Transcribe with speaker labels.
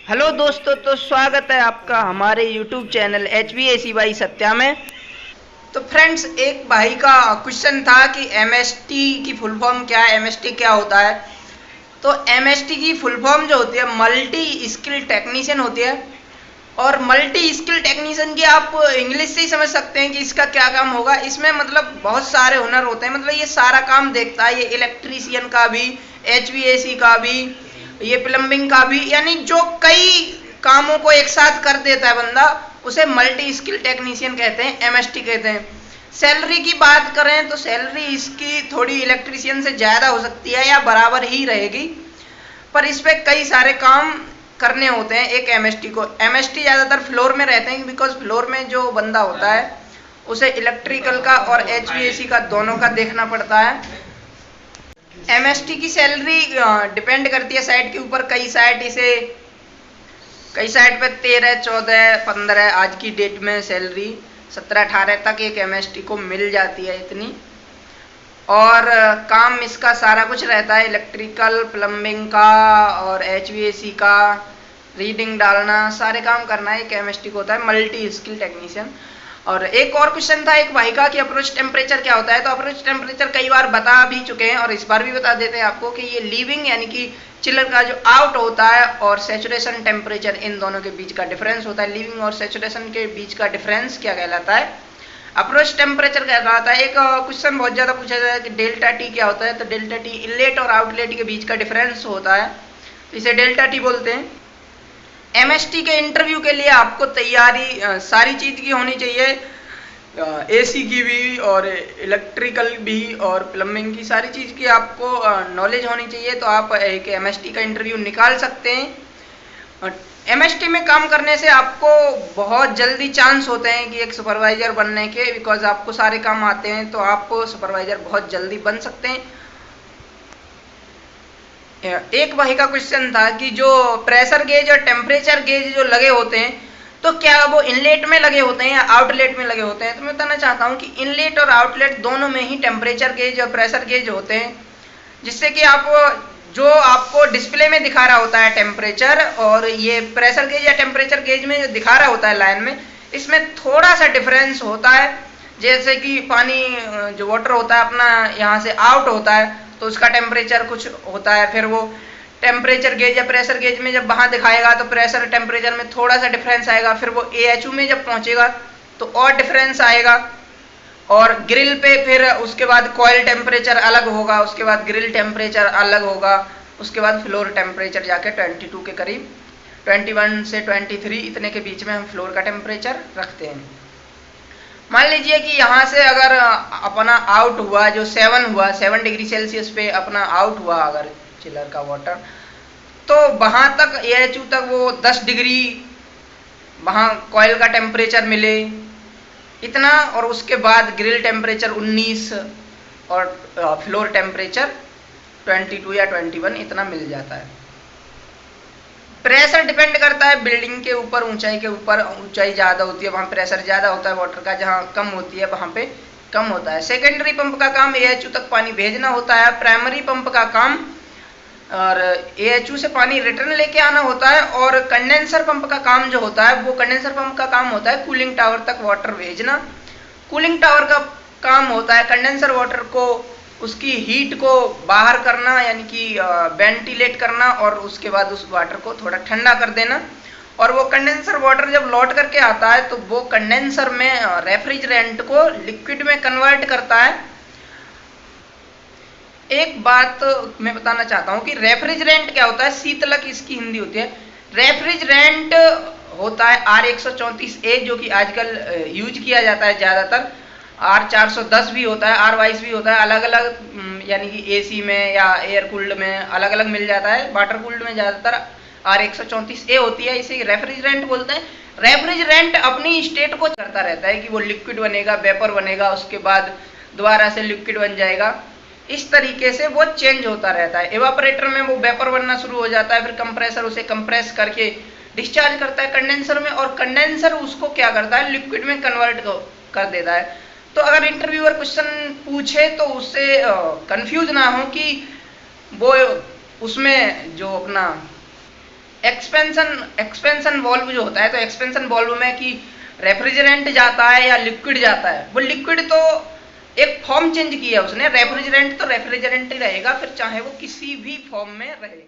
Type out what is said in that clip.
Speaker 1: Hello दोस्तों, तो स्वागत है आपका हमारे YouTube channel HVAC by Satya में। तो फ्रेंड्स, एक भाई का क्वेश्चन था कि MST की फुल फॉर्म क्या है, MST क्या होता है। तो MST की फुल फॉर्म जो होती है मल्टी स्किल टेक्नीशियन होती है। और मल्टी स्किल टेक्नीशियन की आप इंग्लिश से ही समझ सकते हैं कि इसका क्या काम होगा। इसमें मतलब बहुत सारे हुनर होते हैं, मतलब ये सारा काम देखता है। ये इलेक्ट्रीशियन का भी, HVAC का भी, ये प्लम्बिंग का भी, यानी जो कई कामों को एक साथ कर देता है बंदा, उसे मल्टी स्किल टेक्नीशियन कहते हैं, MST कहते हैं। सैलरी की बात करें तो सैलरी इसकी थोड़ी इलेक्ट्रीशियन से ज़्यादा हो सकती है या बराबर ही रहेगी, पर इस पे कई सारे काम करने होते हैं एक MST को। MST ज़्यादातर फ्लोर में रहते हैं, बिकॉज फ्लोर में जो बंदा होता है उसे इलेक्ट्रिकल का और HVAC का दोनों का देखना पड़ता है। MST की सैलरी डिपेंड करती है साइट के ऊपर। कई साइट पे 13, 14, 15 आज की डेट में सैलरी 17, 18 तक एक MST को मिल जाती है इतनी। और काम इसका सारा कुछ रहता है, इलेक्ट्रिकल, प्लम्बिंग का और HVAC का, रीडिंग डालना, सारे काम करना है एक MST को होता है मल्टी स्किल टेक्नीशियन। और एक और क्वेश्चन था एक भाई का कि अप्रोच टेम्परेचर क्या होता है। तो अप्रोच टेम्परेचर कई बार बता भी चुके हैं और इस बार भी बता देते हैं आपको कि ये लीविंग यानी कि चिलर का जो आउट होता है और सेचुरेशन टेम्परेचर, इन दोनों के बीच का डिफरेंस होता है। लीविंग और सेचुरेशन के बीच का डिफरेंस क्या कहलाता है? अप्रोच टेम्परेचर कहलाता है। एक क्वेश्चन बहुत ज़्यादा पूछा जाता है कि डेल्टा टी क्या होता है। तो डेल्टा टी इनलेट और आउटलेट के बीच का डिफरेंस होता है, तो इसे डेल्टा टी बोलते हैं। MST के इंटरव्यू के लिए आपको तैयारी सारी चीज़ की होनी चाहिए, AC की भी और इलेक्ट्रिकल भी और प्लम्बिंग की, सारी चीज़ की आपको नॉलेज होनी चाहिए, तो आप एक MST का इंटरव्यू निकाल सकते हैं। MST में काम करने से आपको बहुत जल्दी चांस होते हैं कि एक सुपरवाइजर बनने के, बिकॉज आपको सारे काम आते हैं, तो आप सुपरवाइजर बहुत जल्दी बन सकते हैं। एक भाई का क्वेश्चन था कि जो प्रेशर गेज और टेम्परेचर गेज जो लगे होते हैं, तो क्या वो इनलेट में लगे होते हैं या आउटलेट में लगे होते हैं। तो मैं बताना चाहता हूँ कि इनलेट और आउटलेट दोनों में ही टेम्परेचर गेज और प्रेशर गेज होते हैं, जिससे कि आप जो आपको डिस्प्ले में दिखा रहा होता है टेम्परेचर, और ये प्रेशर गेज या टेम्परेचर गेज में जो दिखा रहा होता है लाइन में, इसमें थोड़ा सा डिफरेंस होता है। जैसे कि पानी जो वाटर होता है अपना यहाँ से आउट होता है, तो उसका टेम्परेचर कुछ होता है, फिर वो टेम्परेचर गेज या प्रेशर गेज में जब वहाँ दिखाएगा तो प्रेशर टेम्परेचर में थोड़ा सा डिफरेंस आएगा, फिर वो AHU में जब पहुँचेगा तो और डिफरेंस आएगा, और ग्रिल पे फिर उसके बाद कॉइल टेम्परेचर अलग होगा, उसके बाद ग्रिल टेम्परेचर अलग होगा, उसके बाद फ्लोर टेम्परेचर जाके 22 के करीब, 21 से 23 इतने के बीच में हम फ्लोर का टेम्परेचर रखते हैं। मान लीजिए कि यहाँ से अगर अपना आउट हुआ जो 7 डिग्री सेल्सियस पे अपना आउट हुआ अगर चिलर का वाटर, तो वहाँ तक AHU तक वो 10 डिग्री वहाँ कॉइल का टेम्परेचर मिले इतना, और उसके बाद ग्रिल टेम्परेचर 19 और फ्लोर टेम्परेचर 22 या 21 इतना मिल जाता है। प्रेशर डिपेंड करता है बिल्डिंग के ऊपर, ऊंचाई के ऊपर, ऊंचाई ज़्यादा होती है वहाँ प्रेशर ज़्यादा होता है वाटर का, जहाँ कम होती है वहाँ पे कम होता है। सेकेंडरी पंप का काम AHU तक पानी भेजना होता है। प्राइमरी पंप का काम और AHU से पानी रिटर्न लेके आना होता है। और कंडेंसर पंप का काम जो होता है, वो कंडेंसर पंप का काम होता है कूलिंग टावर तक वाटर भेजना। कूलिंग टावर का काम होता है कंडेंसर वाटर को, उसकी हीट को बाहर करना, यानी कि वेंटिलेट करना, और उसके बाद उस वाटर को थोड़ा ठंडा कर देना। और वो कंडेंसर वाटर जब लौट करके आता है तो वो कंडेंसर में रेफ्रिजरेंट को लिक्विड में कन्वर्ट करता है। एक बात मैं बताना चाहता हूँ कि रेफ्रिजरेंट क्या होता है, शीतलक इसकी हिंदी होती है। रेफ्रिजरेंट होता है R134A, जो कि आजकल यूज किया जाता है ज़्यादातर। R410 भी होता है, R22 भी होता है, अलग अलग, यानी कि AC में या एयर कूल्ड में अलग अलग मिल जाता है। वाटर कूल्ड में ज़्यादातर R134A होती है, इसे रेफ्रिजरेंट बोलते हैं। रेफ्रिजरेंट अपनी स्टेट को करता रहता है कि वो लिक्विड बनेगा, वेपर बनेगा, उसके बाद दोबारा से लिक्विड बन जाएगा, इस तरीके से वो चेंज होता रहता है। एवापोरेटर में वो वेपर बनना शुरू हो जाता है, फिर कंप्रेसर उसे कंप्रेस करके डिस्चार्ज करता है कंडेंसर में, और कंडेंसर उसको क्या करता है, लिक्विड में कन्वर्ट कर देता है। तो अगर इंटरव्यूअर क्वेश्चन पूछे तो उससे कंफ्यूज ना हो कि वो उसमें जो अपना एक्सपेंशन वॉल्व जो होता है, तो एक्सपेंशन वॉल्व में कि रेफ्रिजरेंट जाता है या लिक्विड जाता है, वो लिक्विड तो एक फॉर्म चेंज किया उसने, रेफ्रिजरेंट तो रेफ्रिजरेंट ही रहेगा, फिर चाहे वो किसी भी फॉर्म में रहे।